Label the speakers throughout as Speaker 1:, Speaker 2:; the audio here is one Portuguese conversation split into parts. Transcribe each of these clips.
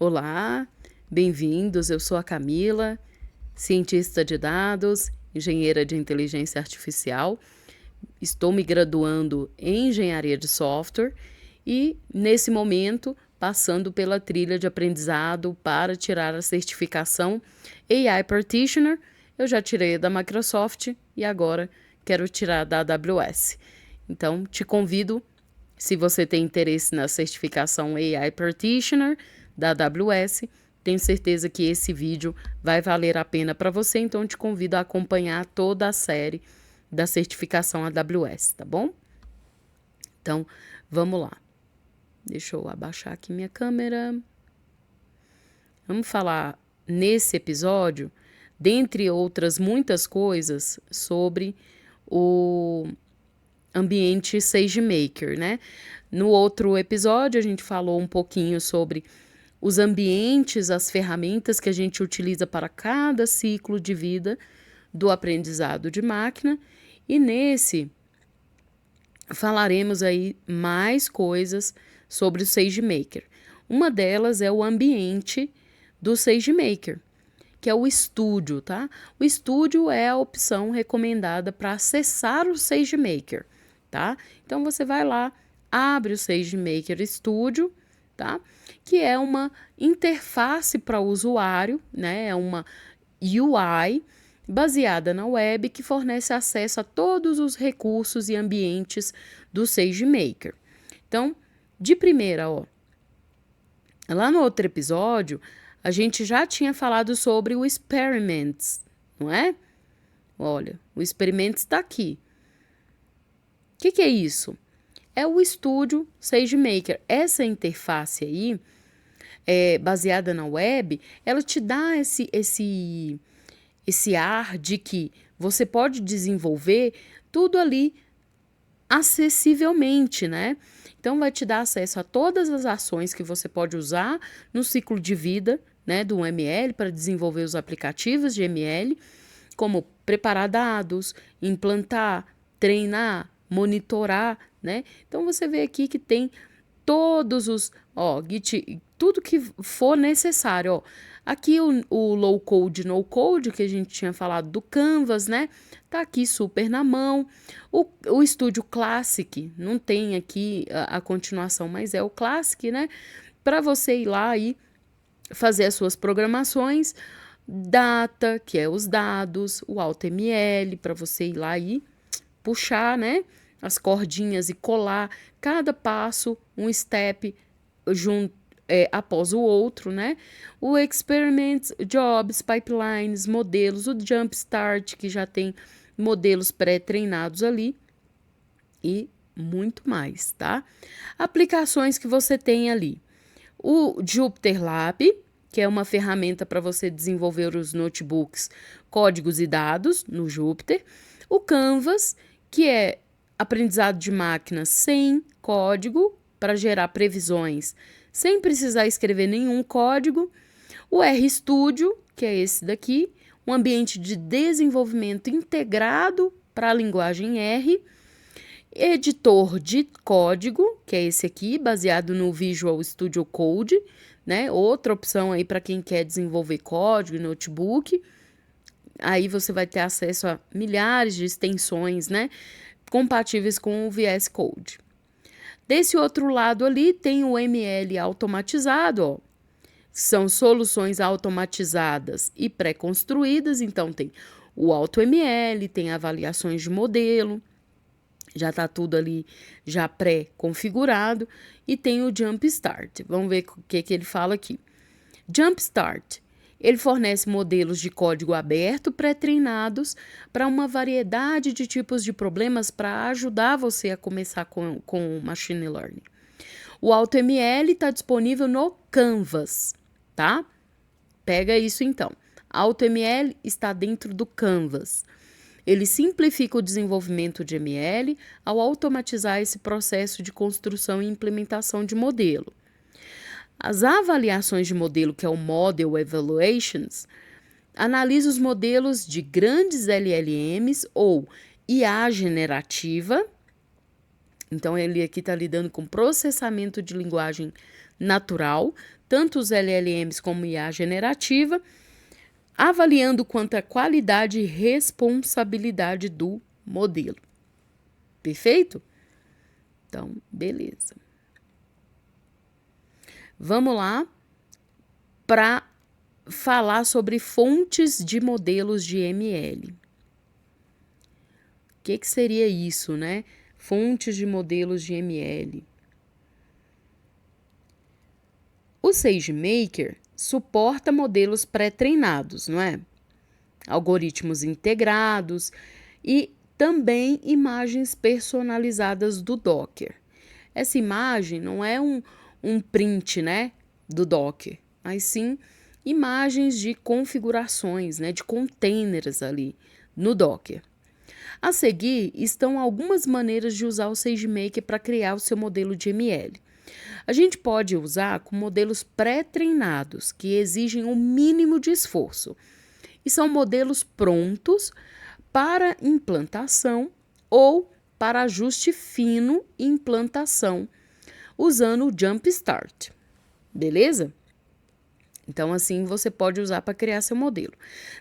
Speaker 1: Olá, bem-vindos. Eu sou a Camila, cientista de dados, engenheira de inteligência artificial. Estou me graduando em engenharia de software e, nesse momento, passando pela trilha de aprendizado para tirar a certificação AI Practitioner. Eu já tirei da Microsoft e agora quero tirar da AWS. Então, te convido, se você tem interesse na certificação AI Practitioner da AWS, tenho certeza que esse vídeo vai valer a pena para você, então te convido a acompanhar toda a série da certificação AWS, tá bom? Então, vamos lá. Deixa eu abaixar aqui minha câmera. Vamos falar nesse episódio, dentre outras muitas coisas, sobre o ambiente SageMaker, né? No outro episódio, a gente falou um pouquinho sobre os ambientes, as ferramentas que a gente utiliza para cada ciclo de vida do aprendizado de máquina. E nesse, falaremos aí mais coisas sobre o SageMaker. Uma delas é o ambiente do SageMaker, que é o estúdio, tá? O estúdio é a opção recomendada para acessar o SageMaker, tá? Então, você vai lá, abre o SageMaker Studio, tá? Que é uma interface para o usuário, né? É uma UI baseada na web que fornece acesso a todos os recursos e ambientes do SageMaker. Então, de primeira, ó, lá no outro episódio, a gente já tinha falado sobre o Experiments, não é? Olha, o Experiments está aqui. O que é isso? É o estúdio SageMaker. Essa interface aí, baseada na web, ela te dá esse ar de que você pode desenvolver tudo ali acessivelmente, né? Então, vai te dar acesso a todas as ações que você pode usar no ciclo de vida, né, do ML para desenvolver os aplicativos de ML, como preparar dados, implantar, treinar, monitorar, né? Então, você vê aqui que tem todos os, Git, tudo que for necessário, ó. Aqui o low code, no code, que a gente tinha falado do Canvas, né? Tá aqui super na mão. O Studio Classic, não tem aqui a continuação, mas é o Classic, né? Para você ir lá e fazer as suas programações. Data, que é os dados, o AutoML, para você ir lá e puxar, né? As cordinhas e colar cada passo, um step junto, após o outro, né? O Experiments, Jobs, Pipelines, modelos, o Jumpstart, que já tem modelos pré-treinados ali e muito mais, tá? Aplicações que você tem ali. O Jupyter Lab, que é uma ferramenta para você desenvolver os notebooks, códigos e dados no Jupyter. O Canvas, que é aprendizado de máquina sem código, para gerar previsões sem precisar escrever nenhum código. O RStudio, que é esse daqui, um ambiente de desenvolvimento integrado para a linguagem R. Editor de código, que é esse aqui, baseado no Visual Studio Code, né? Outra opção aí para quem quer desenvolver código e notebook. Aí você vai ter acesso a milhares de extensões, né? Compatíveis com o VS Code. Desse outro lado ali tem o ML automatizado, ó. São soluções automatizadas e pré-construídas, então tem o AutoML, tem avaliações de modelo, já está tudo ali já pré-configurado, e tem o Jumpstart. Vamos ver o que ele fala aqui. Jumpstart. Ele fornece modelos de código aberto pré-treinados para uma variedade de tipos de problemas para ajudar você a começar com Machine Learning. O AutoML está disponível no Canvas, tá? Pega isso então. AutoML está dentro do Canvas. Ele simplifica o desenvolvimento de ML ao automatizar esse processo de construção e implementação de modelo. As avaliações de modelo, que é o Model Evaluations, analisa os modelos de grandes LLMs ou IA generativa. Então, ele aqui está lidando com processamento de linguagem natural, tanto os LLMs como IA generativa, avaliando quanto à qualidade e responsabilidade do modelo. Perfeito? Então, beleza. Vamos lá para falar sobre fontes de modelos de ML. O que seria isso, né? Fontes de modelos de ML. O SageMaker suporta modelos pré-treinados, não é? Algoritmos integrados e também imagens personalizadas do Docker. Essa imagem não é um print, né, do Docker, mas sim imagens de configurações, né, de containers ali no Docker. A seguir estão algumas maneiras de usar o SageMaker para criar o seu modelo de ML. A gente pode usar com modelos pré-treinados, que exigem um mínimo de esforço, e são modelos prontos para implantação ou para ajuste fino e implantação, usando o Jumpstart. Beleza? Então, assim, você pode usar para criar seu modelo.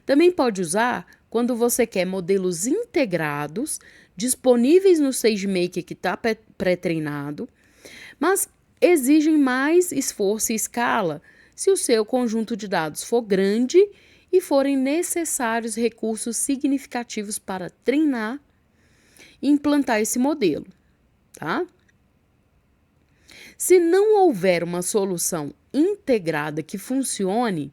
Speaker 1: Também pode usar quando você quer modelos integrados, disponíveis no SageMaker que está pré-treinado, mas exigem mais esforço e escala se o seu conjunto de dados for grande e forem necessários recursos significativos para treinar e implantar esse modelo, tá? Se não houver uma solução integrada que funcione,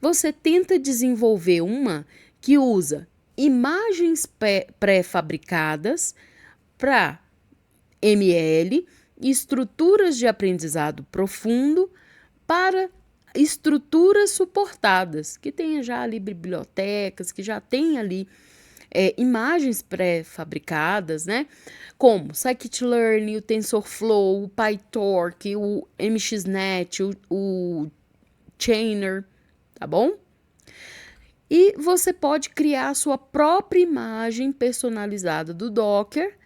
Speaker 1: você tenta desenvolver uma que usa imagens pré-fabricadas para ML e estruturas de aprendizado profundo para estruturas suportadas, que tenha já ali bibliotecas, que já tem ali imagens pré-fabricadas, né? Como Scikit-learn, o TensorFlow, o PyTorch, o MXNet, o Chainer, tá bom? E você pode criar a sua própria imagem personalizada do Docker,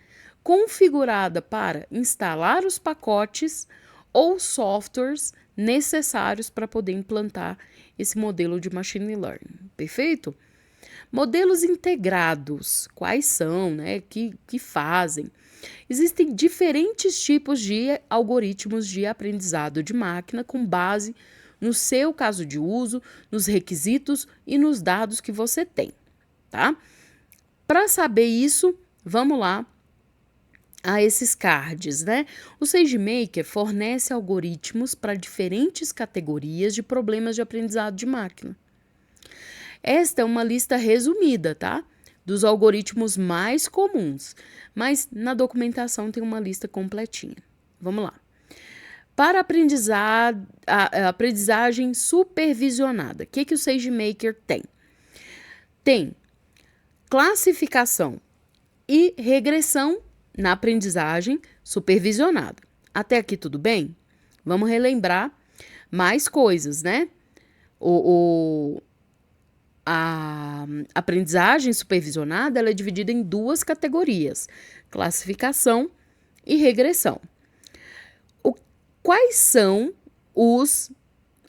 Speaker 1: configurada para instalar os pacotes ou softwares necessários para poder implantar esse modelo de machine learning. Perfeito? Modelos integrados, quais são, né? Que fazem? Existem diferentes tipos de algoritmos de aprendizado de máquina com base no seu caso de uso, nos requisitos e nos dados que você tem, tá? Para saber isso, vamos lá a esses cards, né? O SageMaker fornece algoritmos para diferentes categorias de problemas de aprendizado de máquina. Esta é uma lista resumida, tá? Dos algoritmos mais comuns, mas na documentação tem uma lista completinha. Vamos lá. Para a aprendizagem supervisionada, o que o SageMaker tem? Tem classificação e regressão na aprendizagem supervisionada. Até aqui tudo bem? Vamos relembrar mais coisas, né? A aprendizagem supervisionada ela é dividida em duas categorias, classificação e regressão. Quais são os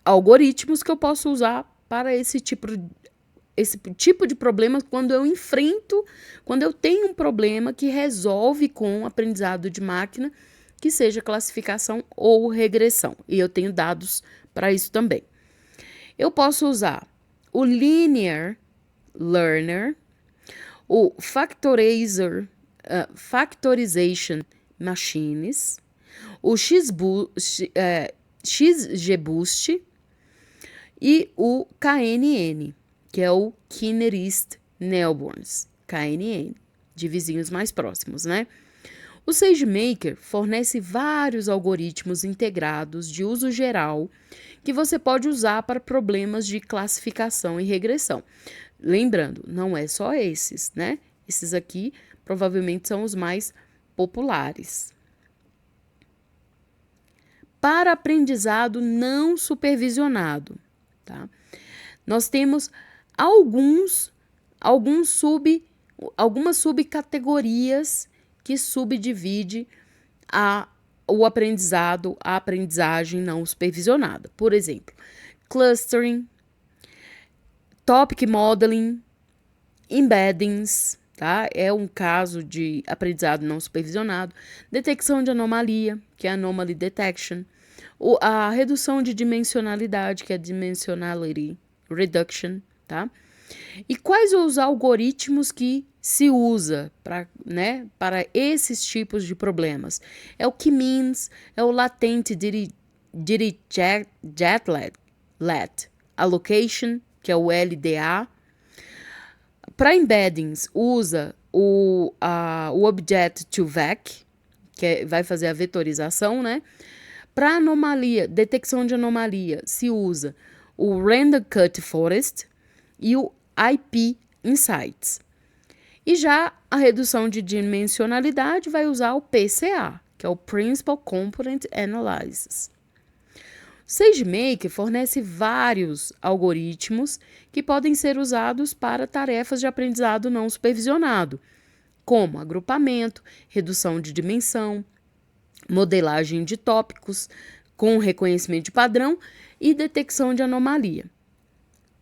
Speaker 1: algoritmos que eu posso usar para esse tipo de problema quando eu tenho um problema que resolve com aprendizado de máquina, que seja classificação ou regressão. E eu tenho dados para isso também. Eu posso usar o Linear Learner, o Factorization Machines, o XGBoost e o KNN, que é o K-nearest neighbors, KNN, de vizinhos mais próximos, né? O SageMaker fornece vários algoritmos integrados de uso geral que você pode usar para problemas de classificação e regressão. Lembrando, não é só esses, né? Esses aqui provavelmente são os mais populares. Para aprendizado não supervisionado, tá? Nós temos algumas subcategorias que subdivide a aprendizagem não supervisionada. Por exemplo, clustering, topic modeling, embeddings, tá? É um caso de aprendizado não supervisionado. Detecção de anomalia, que é anomaly detection. A redução de dimensionalidade, que é dimensionality reduction, tá? E quais os algoritmos que se usa para esses tipos de problemas? É o K-means, é o Latent Dirichlet Allocation, que é o LDA. Para embeddings, usa o Object to Vec, que vai fazer a vetorização, né? Para anomalia, detecção de anomalia, se usa o Random Cut Forest e o IP Insights. E já a redução de dimensionalidade vai usar o PCA, que é o Principal Component Analysis. O SageMaker fornece vários algoritmos que podem ser usados para tarefas de aprendizado não supervisionado, como agrupamento, redução de dimensão, modelagem de tópicos com reconhecimento de padrão e detecção de anomalia.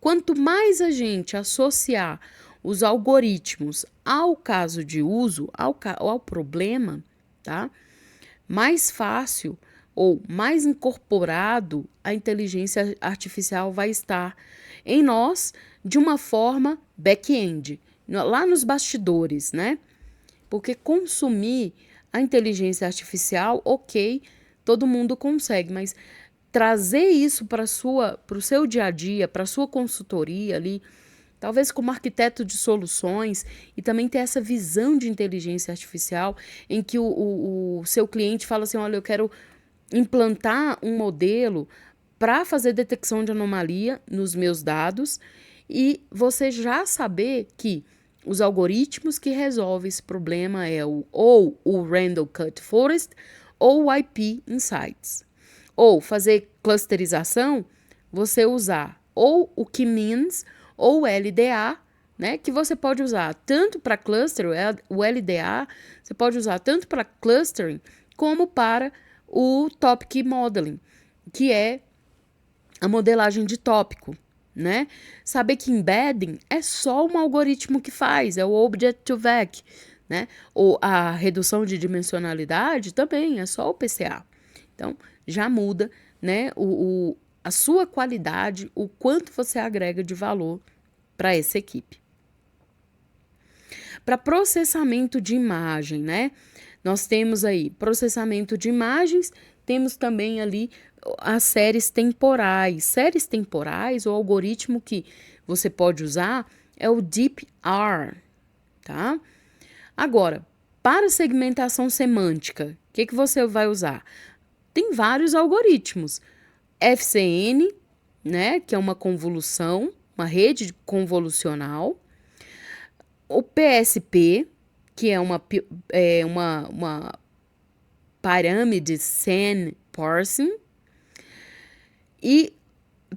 Speaker 1: Quanto mais a gente associar os algoritmos ao caso de uso, ao problema, tá? Mais fácil ou mais incorporado a inteligência artificial vai estar em nós de uma forma back-end, lá nos bastidores, né? Porque consumir a inteligência artificial, ok, todo mundo consegue, mas trazer isso para o seu dia a dia, para a sua consultoria ali, talvez como arquiteto de soluções, e também ter essa visão de inteligência artificial em que o seu cliente fala assim, olha, eu quero implantar um modelo para fazer detecção de anomalia nos meus dados e você já saber que os algoritmos que resolvem esse problema é ou o Random Cut Forest ou o IP Insights. Ou fazer clusterização, você usar ou o K-means ou o LDA, né, que você pode usar tanto para cluster, o LDA, você pode usar tanto para clustering como para o Topic Modeling, que é a modelagem de tópico, né? Saber que embedding é só um algoritmo que faz, é o Object to Vec, né? Ou a redução de dimensionalidade também é só o PCA. Então, já muda, né, a sua qualidade, o quanto você agrega de valor para essa equipe. Para processamento de imagem, né? Nós temos aí processamento de imagens, temos também ali as séries temporais. Séries temporais, o algoritmo que você pode usar é o DeepR, tá? Agora, para segmentação semântica, o que você vai usar? Tem vários algoritmos. FCN, né, que é uma convolução, uma rede convolucional. O PSP, que é uma Pyramid Sand Parsing. E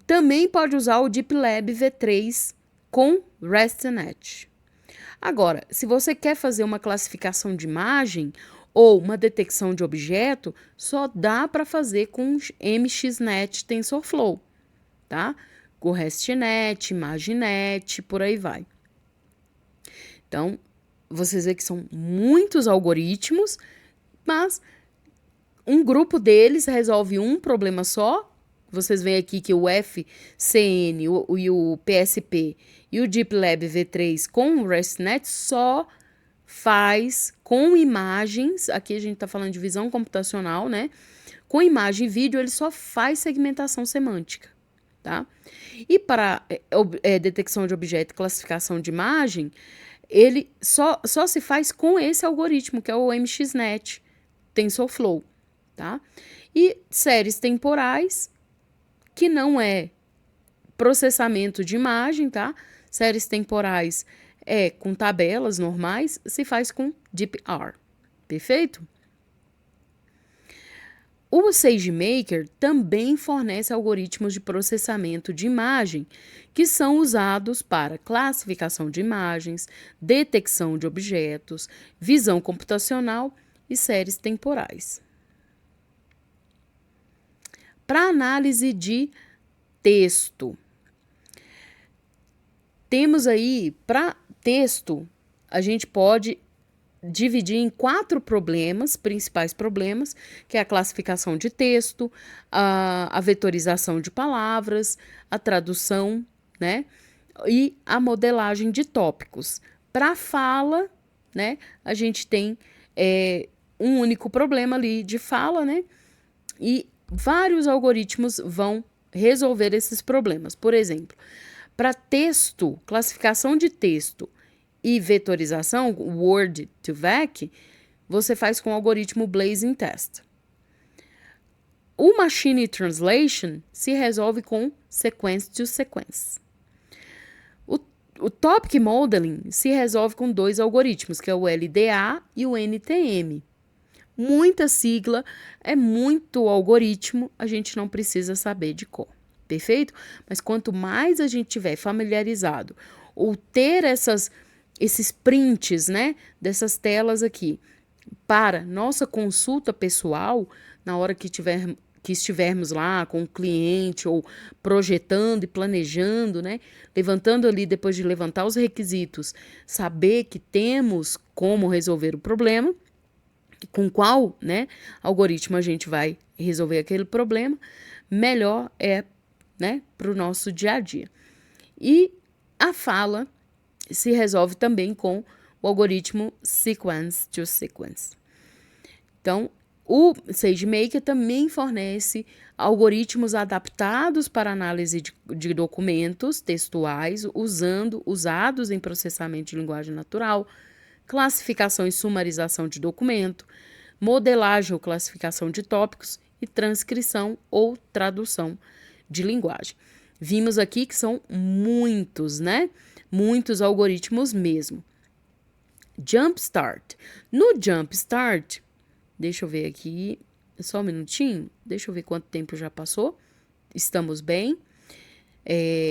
Speaker 1: também pode usar o DeepLab V3 com ResNet. Agora, se você quer fazer uma classificação de imagem ou uma detecção de objeto, só dá para fazer com MXNet TensorFlow, tá? Com ResNet, ImageNet, por aí vai. Então, vocês veem que são muitos algoritmos, mas um grupo deles resolve um problema só. Vocês veem aqui que o FCN e o PSP e o DeepLab V3 com o ResNet só faz com imagens, aqui a gente está falando de visão computacional, né? Com imagem e vídeo, ele só faz segmentação semântica, tá? E para detecção de objeto e classificação de imagem, ele só se faz com esse algoritmo, que é o MXNet, TensorFlow, tá? E séries temporais, que não é processamento de imagem, tá? Séries temporais é com tabelas normais, se faz com DeepR. Perfeito? O SageMaker também fornece algoritmos de processamento de imagem que são usados para classificação de imagens, detecção de objetos, visão computacional e séries temporais. Para análise de texto, temos aí, para texto, a gente pode dividir em 4 problemas, principais problemas, que é a classificação de texto, a vetorização de palavras, a tradução, né? E a modelagem de tópicos. Para fala, né? A gente tem um único problema ali de fala, né? E vários algoritmos vão resolver esses problemas. Por exemplo, para texto, classificação de texto e vetorização, Word to Vec, você faz com o algoritmo Blazing Test. O Machine Translation se resolve com Sequence to Sequence. O Topic Modeling se resolve com 2 algoritmos, que é o LDA e o NTM. Muita sigla, é muito algoritmo, a gente não precisa saber de cor, perfeito? Mas quanto mais a gente tiver familiarizado ou ter esses prints, né, dessas telas aqui para nossa consulta pessoal, na hora que estivermos lá com o cliente ou projetando e planejando, né, levantando ali, depois de levantar os requisitos, saber que temos como resolver o problema, com qual, né, algoritmo a gente vai resolver aquele problema, melhor é, né, para o nosso dia a dia. E a fala se resolve também com o algoritmo Sequence to Sequence. Então, o SageMaker também fornece algoritmos adaptados para análise de documentos textuais, usados em processamento de linguagem natural, classificação e sumarização de documento, modelagem ou classificação de tópicos e transcrição ou tradução de linguagem. Vimos aqui que são muitos, né? Muitos algoritmos mesmo. Jumpstart. No Jumpstart, deixa eu ver aqui, só um minutinho, deixa eu ver quanto tempo já passou. Estamos bem,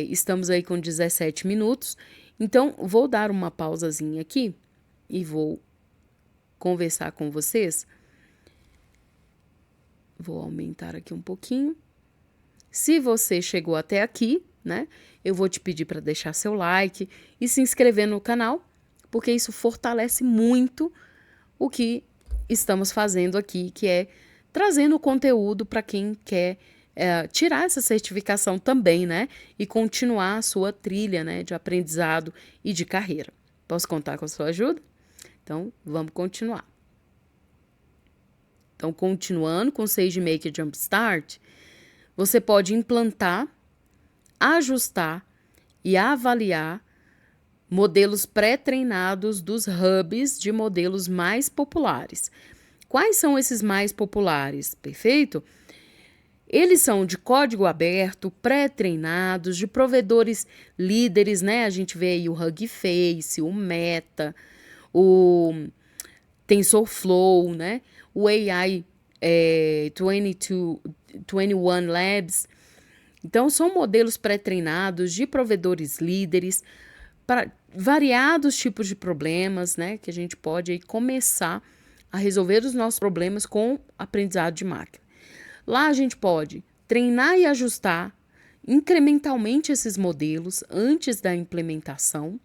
Speaker 1: estamos aí com 17 minutos, então vou dar uma pausazinha aqui e vou conversar com vocês. Vou aumentar aqui um pouquinho. Se você chegou até aqui, né, eu vou te pedir para deixar seu like e se inscrever no canal, porque isso fortalece muito o que estamos fazendo aqui, que é trazendo conteúdo para quem quer tirar essa certificação também, né, e continuar a sua trilha, né, de aprendizado e de carreira. Posso contar com a sua ajuda? Então, vamos continuar. Então, continuando com o SageMaker Jumpstart, você pode implantar, ajustar e avaliar modelos pré-treinados dos hubs de modelos mais populares. Quais são esses mais populares? Perfeito? Eles são de código aberto, pré-treinados, de provedores líderes, né? A gente vê aí o Hugging Face, o Meta, o TensorFlow, né? O AI 21 Labs. Então, são modelos pré-treinados de provedores líderes para variados tipos de problemas, né? Que a gente pode aí começar a resolver os nossos problemas com aprendizado de máquina. Lá a gente pode treinar e ajustar incrementalmente esses modelos antes da implementação.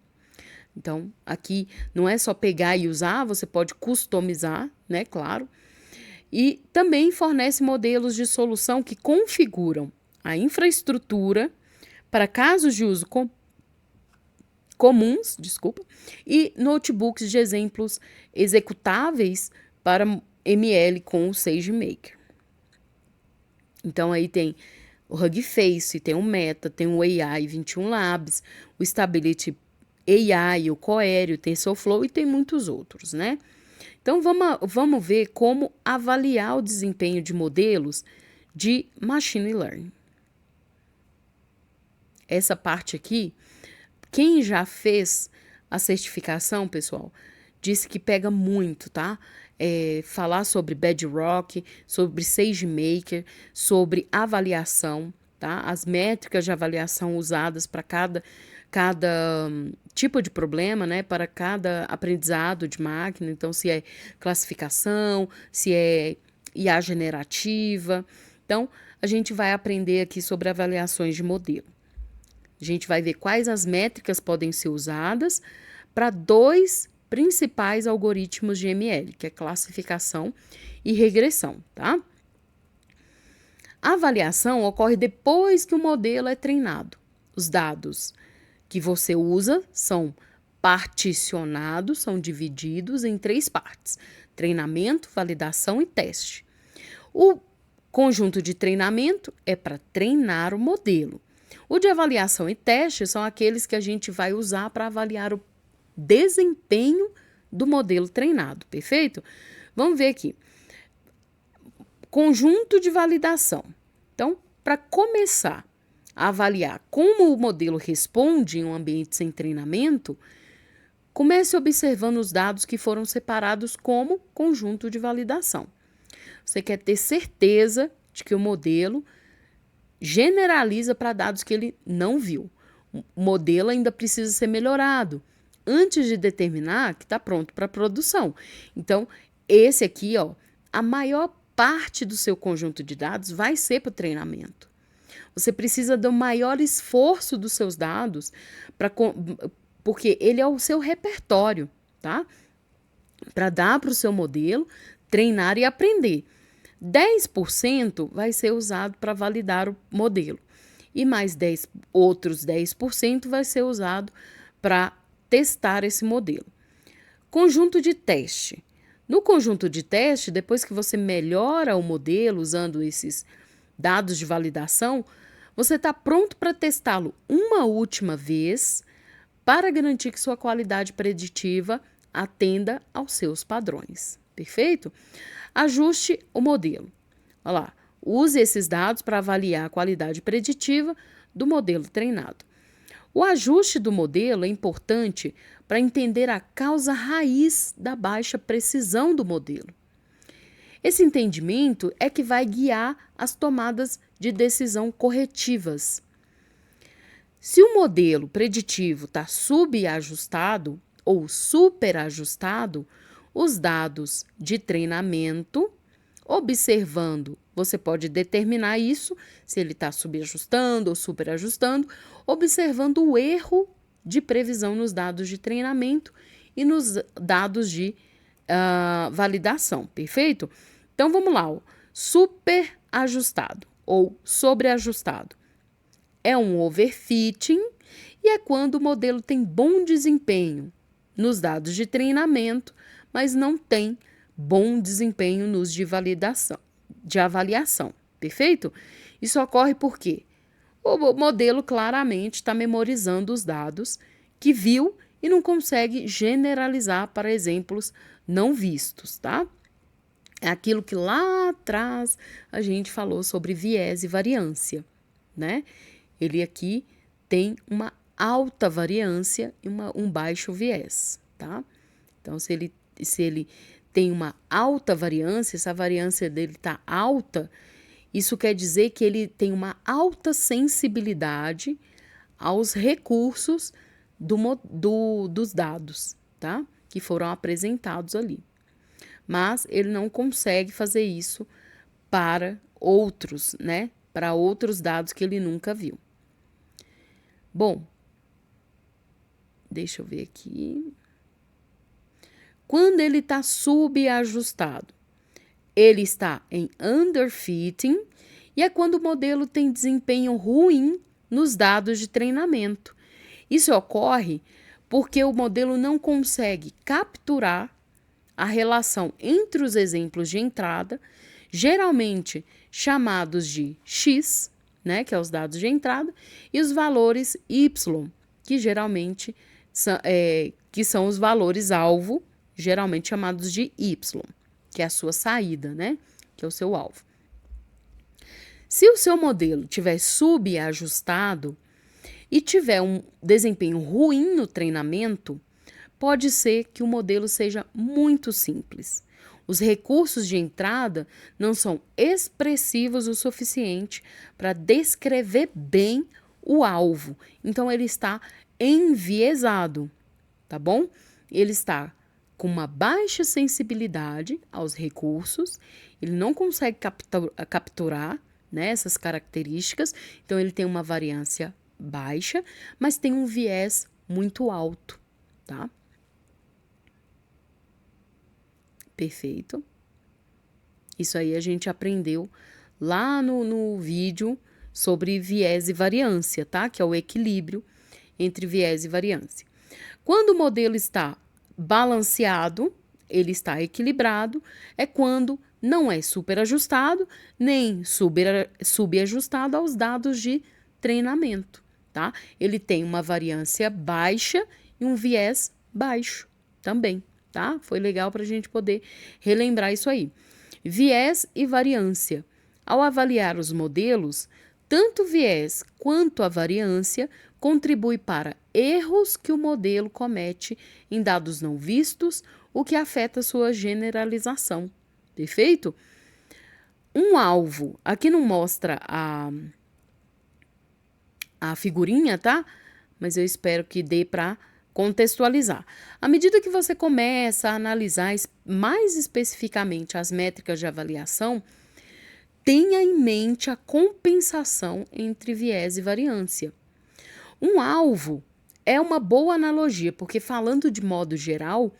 Speaker 1: Então, aqui não é só pegar e usar, você pode customizar, né? Claro. E também fornece modelos de solução que configuram a infraestrutura para casos de uso comuns, e notebooks de exemplos executáveis para ML com o SageMaker. Então, aí tem o Hugging Face, tem o Meta, tem o AI 21 Labs, o Stability AI, o Cohere, o TensorFlow e tem muitos outros, né? Então, vamos ver como avaliar o desempenho de modelos de Machine Learning. Essa parte aqui, quem já fez a certificação, pessoal, disse que pega muito, tá? Falar sobre Bedrock, sobre SageMaker, sobre avaliação, tá? As métricas de avaliação usadas para cada tipo de problema, né? Para cada aprendizado de máquina. Então, se é classificação, se é IA generativa. Então, a gente vai aprender aqui sobre avaliações de modelo. A gente vai ver quais as métricas podem ser usadas para dois principais algoritmos de ML, que é classificação e regressão, tá? A avaliação ocorre depois que o modelo é treinado. Os dados que você usa são particionados, são divididos em 3 partes: treinamento, validação e teste. O conjunto de treinamento é para treinar o modelo. O de avaliação e teste são aqueles que a gente vai usar para avaliar o desempenho do modelo treinado, perfeito? Vamos ver aqui. Conjunto de validação. Então, para começar a avaliar como o modelo responde em um ambiente sem treinamento, comece observando os dados que foram separados como conjunto de validação. Você quer ter certeza de que o modelo generaliza para dados que ele não viu. O modelo ainda precisa ser melhorado antes de determinar que está pronto para produção. Então, esse aqui, ó, a maior parte do seu conjunto de dados vai ser para o treinamento. Você precisa do maior esforço dos seus dados, porque ele é o seu repertório, tá? Para dar para o seu modelo treinar e aprender. 10% vai ser usado para validar o modelo e mais outros 10% vai ser usado para testar esse modelo. Conjunto de teste. No conjunto de teste, depois que você melhora o modelo usando esses dados de validação, você está pronto para testá-lo uma última vez para garantir que sua qualidade preditiva atenda aos seus padrões. Perfeito? Ajuste o modelo. Olha lá, use esses dados para avaliar a qualidade preditiva do modelo treinado. O ajuste do modelo é importante para entender a causa raiz da baixa precisão do modelo. Esse entendimento é que vai guiar as tomadas de decisão corretivas. Se o modelo preditivo está subajustado ou superajustado, os dados de treinamento, observando, você pode determinar isso, se ele está subajustando ou superajustando, observando o erro de previsão nos dados de treinamento e nos dados de validação, perfeito? Então, vamos lá, ó. Superajustado ou sobreajustado é um overfitting e é quando o modelo tem bom desempenho nos dados de treinamento, mas não tem bom desempenho nos de validação, de avaliação, perfeito? Isso ocorre porque o modelo claramente está memorizando os dados que viu e não consegue generalizar para exemplos não vistos, tá? É aquilo que lá atrás a gente falou sobre viés e variância, né? Ele aqui tem uma alta variância e um baixo viés, tá? Então, se ele tem uma alta variância, essa variância dele está alta, isso quer dizer que ele tem uma alta sensibilidade aos recursos dos dados, tá? Que foram apresentados ali. Mas ele não consegue fazer isso para outros, né? Para outros dados que ele nunca viu. Bom, deixa eu ver aqui. Quando ele está subajustado, ele está em underfitting e é quando o modelo tem desempenho ruim nos dados de treinamento. Isso ocorre porque o modelo não consegue capturar a relação entre os exemplos de entrada, geralmente chamados de X, né, que é os dados de entrada, e os valores Y, que geralmente são os valores alvo, geralmente chamados de Y, que é a sua saída, né, que é o seu alvo. Se o seu modelo tiver subajustado e tiver um desempenho ruim no treinamento, pode ser que o modelo seja muito simples. Os recursos de entrada não são expressivos o suficiente para descrever bem o alvo. Então, ele está enviesado, tá bom? Ele está com uma baixa sensibilidade aos recursos, ele não consegue capturar, né, essas características. Então, ele tem uma variância baixa, mas tem um viés muito alto, tá? Perfeito. Isso aí a gente aprendeu lá no vídeo sobre viés e variância, tá? Que é o equilíbrio entre viés e variância. Quando o modelo está balanceado, ele está equilibrado, é quando não é superajustado nem subajustado aos dados de treinamento, tá? Ele tem uma variância baixa e um viés baixo também, tá? Foi legal para a gente poder relembrar isso aí. Viés e variância. Ao avaliar os modelos, tanto o viés quanto a variância contribui para erros que o modelo comete em dados não vistos, o que afeta sua generalização. Perfeito? Um alvo, aqui não mostra a figurinha, tá? Mas eu espero que dê para contextualizar. À medida que você começa a analisar mais especificamente as métricas de avaliação, tenha em mente a compensação entre viés e variância. Um alvo é uma boa analogia, porque falando de modo geral,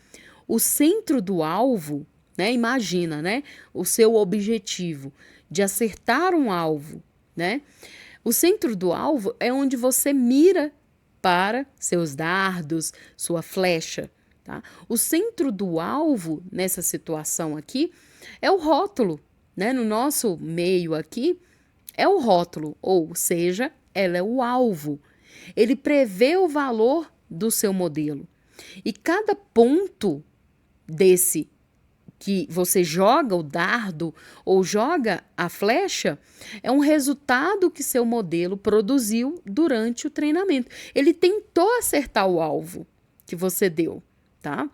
Speaker 1: o centro do alvo, né, imagina, né, o seu objetivo de acertar um alvo, né? O centro do alvo é onde você mira para seus dardos, sua flecha, tá? O centro do alvo nessa situação aqui é o rótulo, né? No nosso meio aqui é o rótulo, ou seja, ela é o alvo. Ele prevê o valor do seu modelo. E cada ponto desse que você joga o dardo ou joga a flecha é um resultado que seu modelo produziu durante o treinamento. Ele tentou acertar o alvo que você deu, tá?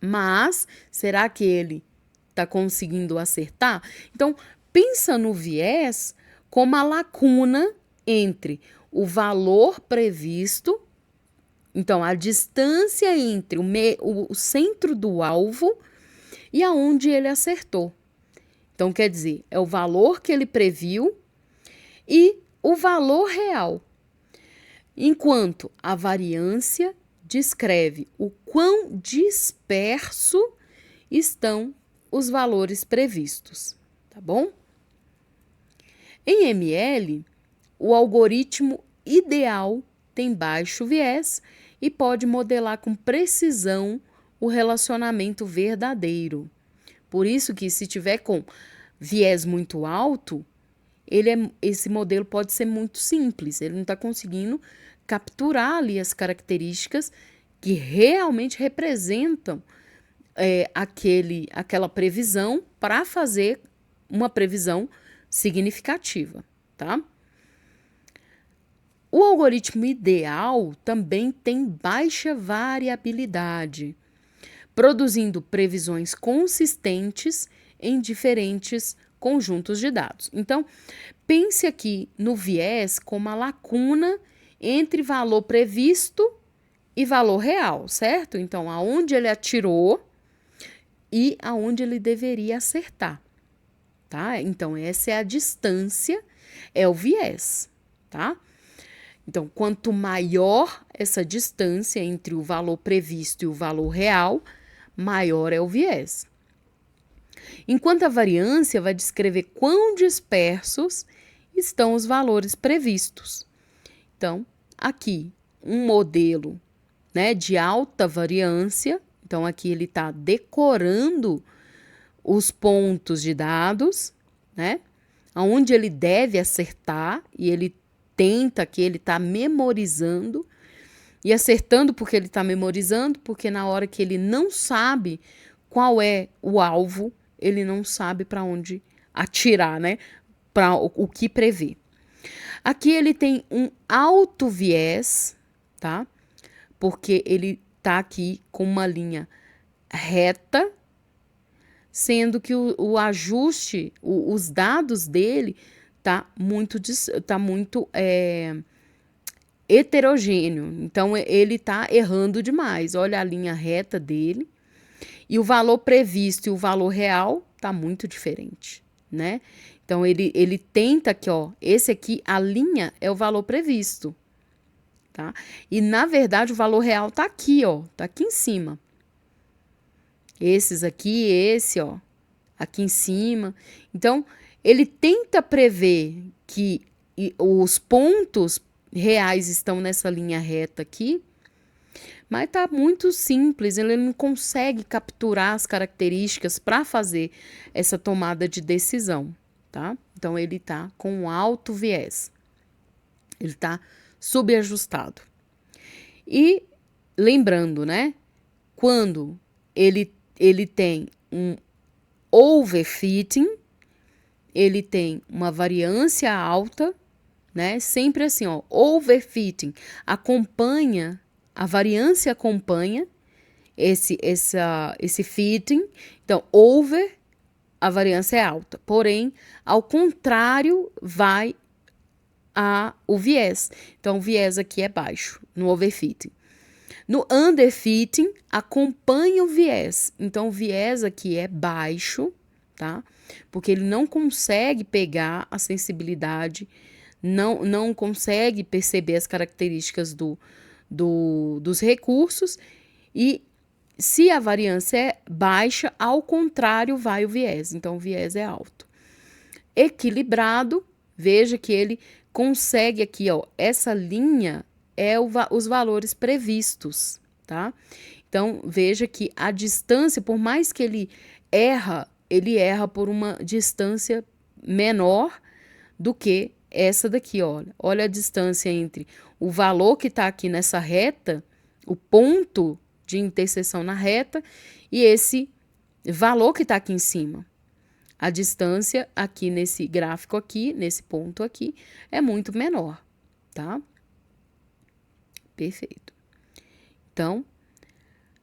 Speaker 1: Mas será que ele está conseguindo acertar? Então, pensa no viés como a lacuna entre o valor previsto, então a distância entre o centro do alvo e aonde ele acertou. Então, quer dizer, é o valor que ele previu e o valor real. Enquanto a variância descreve o quão disperso estão os valores previstos, tá bom? Em ML, o algoritmo ideal tem baixo viés e pode modelar com precisão o relacionamento verdadeiro. Por isso que se tiver com viés muito alto, esse modelo pode ser muito simples, ele não está conseguindo capturar ali as características que realmente representam aquela previsão para fazer uma previsão significativa, tá? O algoritmo ideal também tem baixa variabilidade, produzindo previsões consistentes em diferentes conjuntos de dados. Então, pense aqui no viés como a lacuna entre valor previsto e valor real, certo? Então, aonde ele atirou e aonde ele deveria acertar, tá? Então, essa é a distância, é o viés, tá? Então, quanto maior essa distância entre o valor previsto e o valor real, maior é o viés. Enquanto a variância vai descrever quão dispersos estão os valores previstos. Então, aqui, um modelo, né, de alta variância. Então, aqui ele está decorando os pontos de dados, né, onde ele deve acertar, e ele tenta que ele está memorizando, e acertando porque ele está memorizando, porque na hora que ele não sabe qual é o alvo, ele não sabe para onde atirar, né? Para o que prever. Aqui ele tem um alto viés, tá? Porque ele tá aqui com uma linha reta, sendo que o ajuste, os dados dele tá muito heterogêneo. Então, ele tá errando demais. Olha a linha reta dele. E o valor previsto e o valor real tá muito diferente, né? Então, ele tenta aqui, ó, esse aqui, a linha é o valor previsto, tá? E, na verdade, o valor real tá aqui, ó, tá aqui em cima. Esses aqui, esse, ó, aqui em cima. Então, ele tenta prever que os pontos reais estão nessa linha reta aqui, mas tá muito simples, ele não consegue capturar as características para fazer essa tomada de decisão, tá? Então, ele tá com um alto viés. Ele tá subajustado. E lembrando, né? Quando ele tem um overfitting, ele tem uma variância alta, né? Sempre assim, ó, overfitting acompanha, a variância acompanha esse fitting. Então, over, a variância é alta. Porém, ao contrário, vai o viés. Então, o viés aqui é baixo, no overfitting. No underfitting, acompanha o viés. Então, o viés aqui é baixo, tá? Porque ele não consegue pegar a sensibilidade, não consegue perceber as características dos recursos. E se a variância é baixa, ao contrário, vai o viés. Então, o viés é alto. Equilibrado, veja que ele consegue aqui, ó, essa linha é os valores previstos, tá? Então, veja que a distância, por mais que ele erra por uma distância menor do que essa daqui, olha. Olha a distância entre o valor que está aqui nessa reta, o ponto de interseção na reta, e esse valor que está aqui em cima. A distância aqui nesse gráfico aqui, nesse ponto aqui, é muito menor, tá? Perfeito. Então,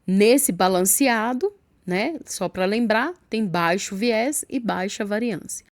Speaker 1: nesse balanceado, né, só para lembrar, tem baixo viés e baixa variância.